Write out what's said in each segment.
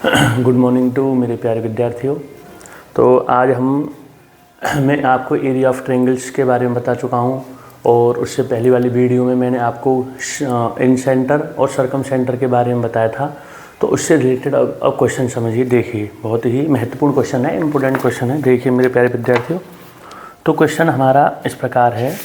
Good morning to मेरे प्यारे विद्यार्थियों। तो आज मैं आपको एरिया ऑफ ट्रायंगल्स के बारे में बता चुका हूँ और उससे पहली वाली वीडियो में मैंने आपको इन सेंटर और सर्कम सेंटर के बारे में बताया था। तो उससे रिलेटेड अब क्वेश्चन समझिए, देखिए बहुत ही महत्वपूर्ण क्वेश्चन है, इम्पोर्टेंट क्वेश्चन है। देखिए मेरे प्यारे विद्यार्थियों, तो क्वेश्चन हमारा इस प्रकार है।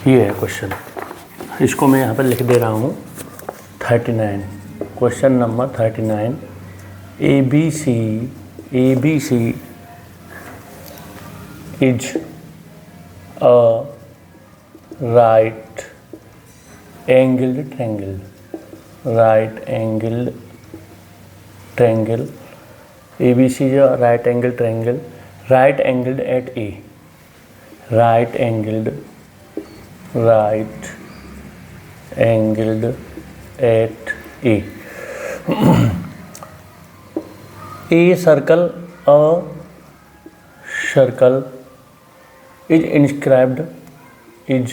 ये है क्वेश्चन, इसको मैं यहाँ पर लिख दे रहा हूँ 39, question number 39। ABC is a right angled triangle. ABC is a right angled triangle, right angled at A, right angled at A. A circle is inscribed in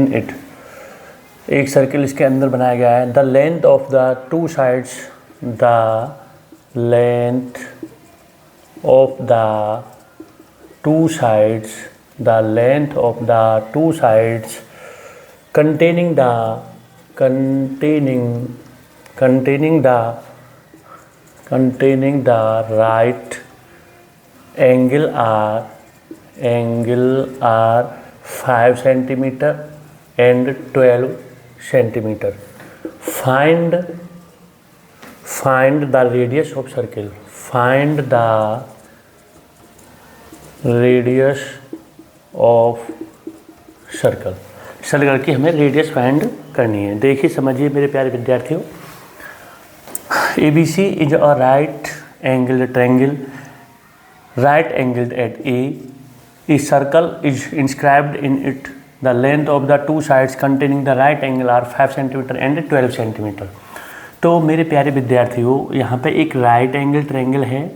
it. एक सर्किल इसके अंदर बनाया गया है। The length of the to sides containing the right angle are 5 centimeter and 12 centimeter. Find the radius of circle. Find the radius of circle की हमें radius find करनी है। देखिए समझिए मेरे प्यारे विद्यार्थियों, ABC is a right angled triangle, right angled at A. A circle is inscribed in it. The length of the two sides containing the right angle are 5 centimeter and 12 centimeter. तो मेरे प्यारे विद्यार्थियों, यहाँ पे एक राइट एंगल ट्रायंगल है।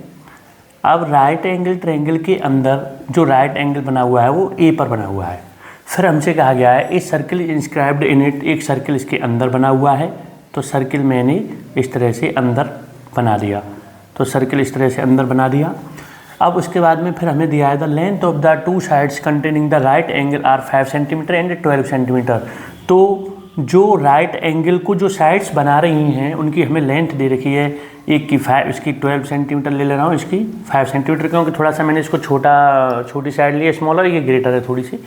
अब right angle triangle के अंदर जो राइट एंगल बना हुआ है वो ए पर बना हुआ है। फिर हमसे कहा गया है a circle is inscribed in it, एक सर्किल इसके अंदर बना हुआ है। तो सर्किल मैंने इस तरह से अंदर बना दिया, तो सर्किल इस तरह से अंदर बना दिया। अब उसके बाद में फिर हमें दिया है the length of the two sides containing the right angle are 5 centimetre and 12 centimetre. तो जो राइट एंगल को जो साइड्स बना रही हैं उनकी हमें लेंथ दे रखी है। एक की 5, इसकी 12 सेंटीमीटर ले रहा हूँ, इसकी 5 सेंटीमीटर, क्योंकि थोड़ा सा मैंने इसको छोटी साइड लिया, स्मॉलर, ये ग्रेटर है थोड़ी सी,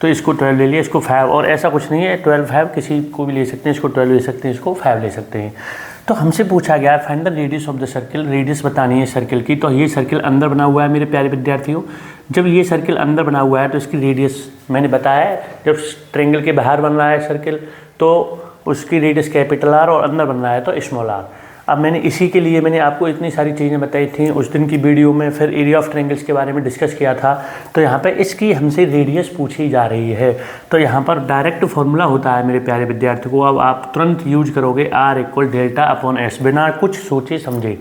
तो इसको 12 ले लिया, इसको 5, और ऐसा कुछ नहीं है 12 5 किसी को भी ले सकते हैं, इसको 12 ले सकते हैं, इसको 5 ले सकते हैं। तो हमसे पूछा गया है find the radius of the circle, radius बतानी है सर्किल की। तो ये सर्किल अंदर बना हुआ है मेरे प्यारे विद्यार्थियों। जब ये सर्किल अंदर बना हुआ है तो इसकी रेडियस मैंने बताया है, जब ट्रायंगल के बाहर बन रहा है सर्किल तो उसकी रेडियस कैपिटल आर और अंदर बन रहा है तो स्मॉल आर। अब मैंने इसी के लिए मैंने आपको इतनी सारी चीज़ें बताई थी उस दिन की वीडियो में, फिर एरिया ऑफ ट्रायंगल्स के बारे में डिस्कस किया था। तो यहाँ पे इसकी हमसे रेडियस पूछी जा रही है। तो यहाँ पर डायरेक्ट फॉर्मूला होता है मेरे प्यारे विद्यार्थियों को, अब आप तुरंत यूज करोगे R = डेल्टा अपॉन S, बिना कुछ सोचे समझे।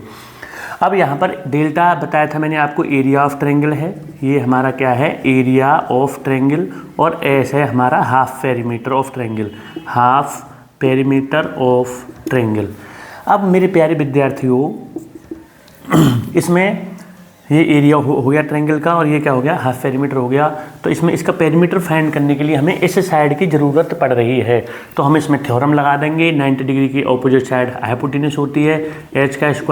अब यहाँ पर डेल्टा बताया था मैंने आपको, एरिया ऑफ ट्रायंगल है, ये हमारा क्या है, एरिया ऑफ ट्रायंगल, और S है हमारा half perimeter of triangle, half perimeter of triangle. अब मेरे प्यारे विद्यार्थियों, इसमें ये एरिया हो गया ट्रायंगल का, और ये क्या हो गया, हाफ पेरीमीटर हो गया। तो इसमें इसका पेरीमीटर फाइंड करने के लिए हमें इस साइड की ज़रूरत पड़ रही है। तो हम इसमें थ्योरम लगा देंगे, 90 डिग्री की ऑपोजिट साइड हाइपोटेन्यूज होती है, h² =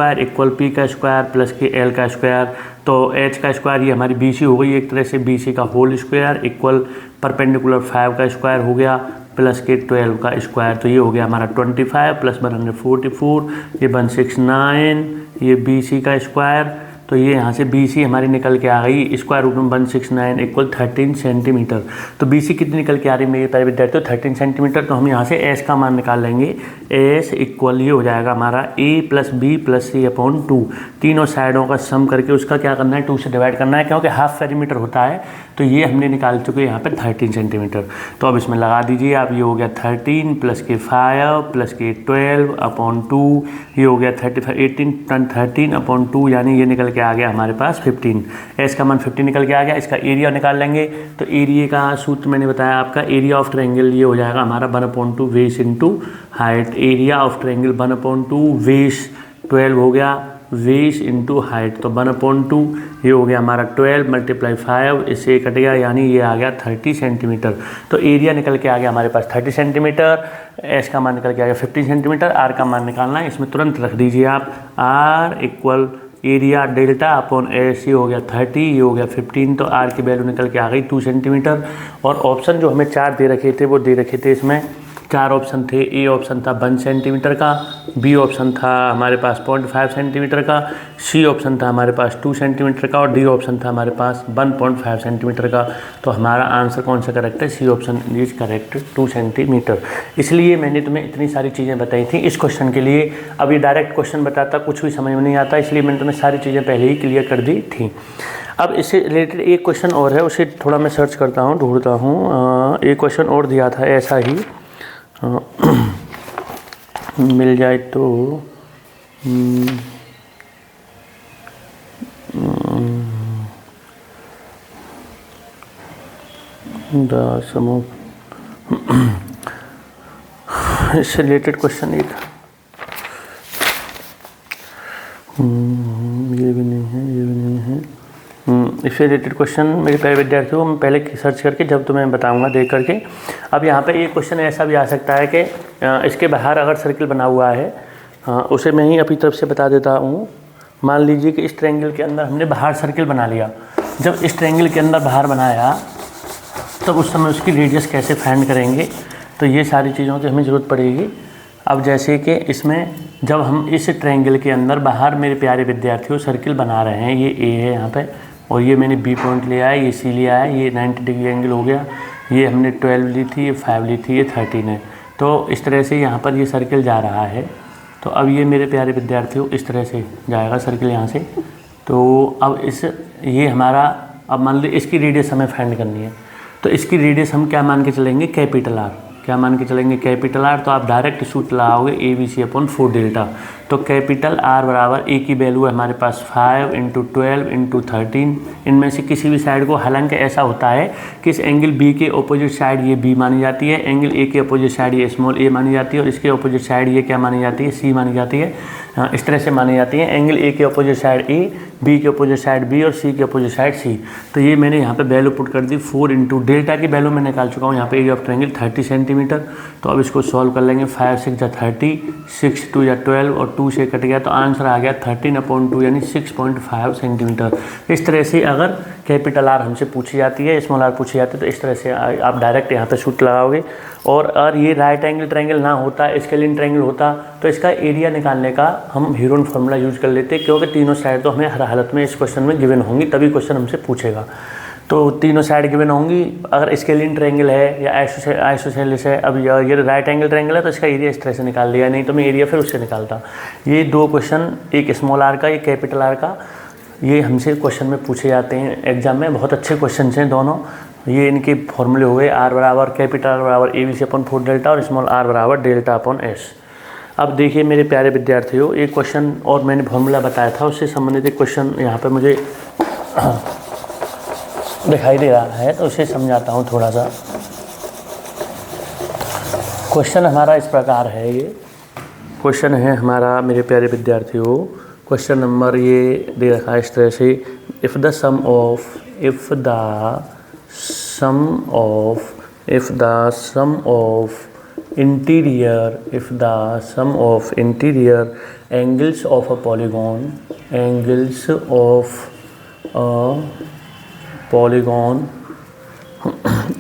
p² प्लस के l का स्क्वायर। तो h² ये हमारी BC हो गई एक तरह से, BC का होल स्क्वायर इक्वल परपेंडिकुलर 5 का स्क्वायर हो गया प्लस के 12 का स्क्वायर। तो ये हो गया हमारा 25 प्लस 144, ये 169, ये BC का स्क्वायर तो ये यहाँ से BC हमारी निकल के आ गई स्क्वायर रूट में 169 इक्वल 13 सेंटीमीटर। तो BC कितनी निकल के आ रही है मेरे प्यारे विद्यार्थियों 13 सेंटीमीटर। तो हम यहाँ से S का मान निकाल लेंगे। S इक्वल ये हो जाएगा हमारा A + B + C/2, तीनों साइडों का सम करके उसका क्या करना है 2 से डिवाइड करना है, क्योंकि हाफ पेरीमीटर होता है। तो ये हमने निकाल चुके हैं यहाँ पे 13 सेंटीमीटर। तो अब इसमें लगा दीजिए आप, ये हो गया 13 + के 5 + के 12/2, ये हो गया 13/2 यानी ये निकल के आ गया हमारे पास 15। एस का मान 15 निकल के आ गया। इसका एरिया निकाल लेंगे। तो एरिया का सूत्र मैंने बताया आपका, एरिया ऑफ ट्रायंगल ये हो जाएगा हमारा 1/2 base into height. Area of triangle 1/2 base 12 हो गया, बेस इंटू हाइट। तो 1/2 ये हो गया हमारा 12 × 5, इससे कट गया यानी ये आ गया 30 सेंटीमीटर। तो एरिया निकल के आ गया हमारे पास 30 सेंटीमीटर। एस का मान निकल के आ गया 15 सेंटीमीटर। आर का मान निकालना है, इसमें तुरंत रख दीजिए आप। Are equal area delta upon S, ये हो गया 30, ये हो गया 15। तो आर की वैल्यू निकल के आ गई 2 सेंटीमीटर। और ऑप्शन जो हमें 4 दे रखे थे वो दे रखे थे, इसमें 4 ऑप्शन थे। ए ऑप्शन था 1 सेंटीमीटर का, बी ऑप्शन था हमारे पास 0.5 सेंटीमीटर का, सी ऑप्शन था हमारे पास 2 सेंटीमीटर का और डी ऑप्शन था हमारे पास 1.5 सेंटीमीटर का। तो हमारा आंसर कौन सा करेक्ट है? C option is correct, 2 centimetre. इसलिए मैंने तुम्हें इतनी सारी चीज़ें बताई थी इस क्वेश्चन के लिए। अब ये डायरेक्ट क्वेश्चन बताता कुछ भी समझ में नहीं आता, इसलिए मैंने तुम्हें सारी चीज़ें पहले ही क्लियर कर दी थी। अब इससे रिलेटेड एक क्वेश्चन और है, उसे थोड़ा मैं सर्च करता हूँ, ढूंढता हूँ। एक क्वेश्चन और दिया था ऐसा ही, मिल जाए तो द सम ऑफ इससे रिलेटेड क्वेश्चन एक, ये भी नहीं है, ये भी नहीं है। इससे रिलेटेड क्वेश्चन मेरे प्यारे विद्यार्थियों मैं पहले सर्च करके जब तुम्हें बताऊंगा देख करके। अब यहाँ पे एक क्वेश्चन ऐसा भी आ सकता है कि इसके बाहर अगर सर्किल बना हुआ है, उसे मैं ही अपनी तरफ से बता देता हूँ। मान लीजिए कि इस ट्रायंगल के अंदर हमने बाहर सर्किल बना लिया। जब इस ट्रायंगल के अंदर बाहर बनाया तब उस समय उसकी रेडियस कैसे फाइंड करेंगे, तो ये सारी चीज़ों की हमें ज़रूरत पड़ेगी। अब जैसे कि इसमें जब हम इस ट्रायंगल के अंदर बाहर मेरे प्यारे विद्यार्थियों सर्किल बना रहे हैं, ये ए है यहाँ पे और ये मैंने बी पॉइंट लिया है, ये सी लिया है, ये 90 डिग्री एंगल हो गया, ये हमने 12 ली थी, ये 5 ली थी, ये 13 है। तो इस तरह से यहाँ पर ये सर्किल जा रहा है। तो अब ये मेरे प्यारे विद्यार्थियों इस तरह से जाएगा सर्किल यहाँ से। तो अब ये हमारा, अब मान लीजिए इसकी रेडियस हमें फाइंड करनी है। तो इसकी रेडियस हम क्या मान के चलेंगे? Capital R. क्या मान के चलेंगे? Capital R. तो आप डायरेक्ट सूत्र लगाओगे ABC/4 डेल्टा। तो कैपिटल आर बराबर ए की वैल्यू है हमारे पास 5 × 12 × 13। इनमें से किसी भी साइड को, हालांकि ऐसा होता है कि इस एंगल बी के अपोजिट साइड ये बी मानी जाती है, एंगल ए के अपोजिट साइड ये स्मॉल ए मानी जाती है और इसके अपोजिट साइड ये क्या मानी जाती है? सी मानी जाती है। इस तरह से मानी जाती है। एंगल ए के अपोजिट साइड ए, बी के अपोजिट साइड बी और सी के अपोजिट साइड सी। तो ये मैंने यहाँ पे वैल्यू पुट कर दी 4 × डेल्टा की वैल्यू मैं निकाल चुका हूँ यहाँ पे, एरिया ऑफ ट्रायंगल 30 सेंटीमीटर। तो अब इसको सॉल्व कर लेंगे। 5 × 6 = 30, 6 × 2 = 12 और 2 से कट गया तो आंसर आ गया 13/2 यानी 6.5 सेंटीमीटर। इस तरह से अगर कैपिटल आर हमसे पूछी जाती है, स्मॉल आर पूछी जाती है, तो इस तरह से आप डायरेक्ट यहाँ पे सूत्र लगाओगे। और ये राइट एंगल ट्रायंगल ना होता, स्केलिन ट्रायंगल होता, तो इसका एरिया निकालने का हम हीरोन फार्मूला यूज कर लेते, क्योंकि तीनों साइड तो हमें हर हालत में इस क्वेश्चन में गिवन होंगी, तभी क्वेश्चन हमसे पूछेगा। तो तीनों साइड गिवन होंगी। अगर स्केलिन ट्रायंगल है या आइसोसेलेस है, अब ये राइट एंगल ट्रायंगल है तो इसका एरिया इस तरह से निकाल लिया, नहीं तो मैं एरिया फिर उससे निकालता। ये 2 क्वेश्चन, एक स्मॉल आर का, एक कैपिटल आर का, ये हमसे क्वेश्चन में पूछे जाते हैं एग्जाम में। बहुत अच्छे क्वेश्चन हैं दोनों। ये इनके फॉर्मूले हुए, आर बराबर कैपिटल आर बराबर ABC/4 डेल्टा और स्मॉल आर बराबर डेल्टा/S। अब देखिए मेरे प्यारे विद्यार्थियों, एक क्वेश्चन और मैंने फॉर्मूला बताया था, उससे संबंधित एक क्वेश्चन यहाँ पे मुझे दिखाई दे रहा है, तो उसे समझाता हूँ थोड़ा सा। क्वेश्चन हमारा इस प्रकार है, ये क्वेश्चन है हमारा मेरे प्यारे विद्यार्थियों, क्वेश्चन नंबर ये दे रखा है इस तरह से। If the sum of interior angles of a polygon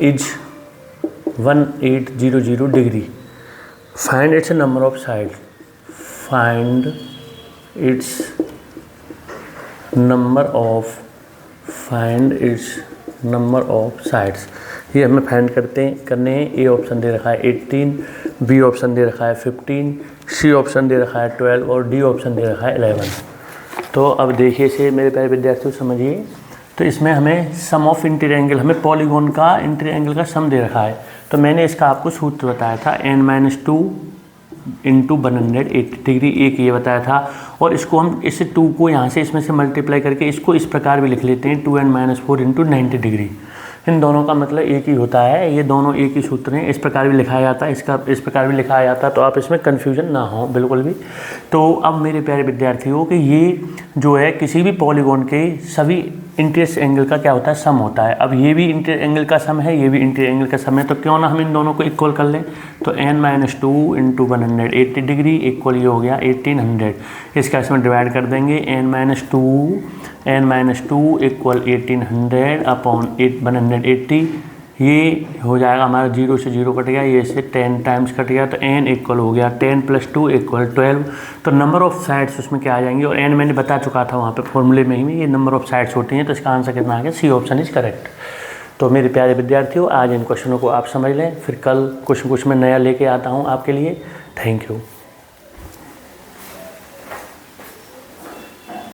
is 1800 degree. Find its number of sides. Find its number of find its number of sides, ये हमें फाइंड करने हैं। ए ऑप्शन दे रखा है 18, बी ऑप्शन दे रखा है 15, सी ऑप्शन दे रखा है 12 और डी ऑप्शन दे रखा है 11। तो अब देखिए से मेरे प्यारे विद्यार्थियों समझिए, तो इसमें हमें सम ऑफ इंटीरियर एंगल, हमें पॉलीगॉन का इंटीरियर एंगल का सम दे रखा है। तो मैंने इसका आपको सूत्र बताया था n-2 इंटू 180 डिग्री, एक ये बताया था। और इसको हम इस 2 को यहाँ से इसमें से मल्टीप्लाई करके इसको इस प्रकार भी लिख लेते हैं 2n-4 इंटू 90 डिग्री। इन दोनों का मतलब एक ही होता है, ये दोनों एक ही सूत्र हैं। इस प्रकार भी लिखाया जाता है, इसका इस प्रकार भी लिखाया जाता है, तो आप इसमें कन्फ्यूजन ना हो बिल्कुल भी। तो अब मेरे प्यारे विद्यार्थियों कि ये जो है किसी भी पॉलीगॉन के सभी इंटीरियर एंगल का क्या होता है, सम होता है। अब ये भी इंटीरियर एंगल का सम है, ये भी इंटीरियर एंगल का सम है, तो क्यों ना हम इन दोनों को इक्वल कर लें। तो n-2 इंटू 180 डिग्री इक्वल ये हो गया 1800। इसका इसमें डिवाइड कर देंगे, n-2 इक्वल 1800 अपॉन 180, ये हो जाएगा हमारा 0 से 0 कट गया, ये से 10 टाइम्स कट गया, तो n इक्वल हो गया 10 + 2 इक्वल 12। तो नंबर ऑफ साइड्स उसमें क्या आ जाएंगे, और n मैंने बता चुका था वहाँ पे फॉर्मूले में ही, ये नंबर ऑफ साइड्स होती हैं। तो इसका आंसर कितना आ गया, सी ऑप्शन इज करेक्ट। तो मेरे प्यारे विद्यार्थियों, आज इन क्वेश्चनों को आप समझ लें, फिर कल कुछ में नया लेके आता हूँ आपके लिए। Thank you.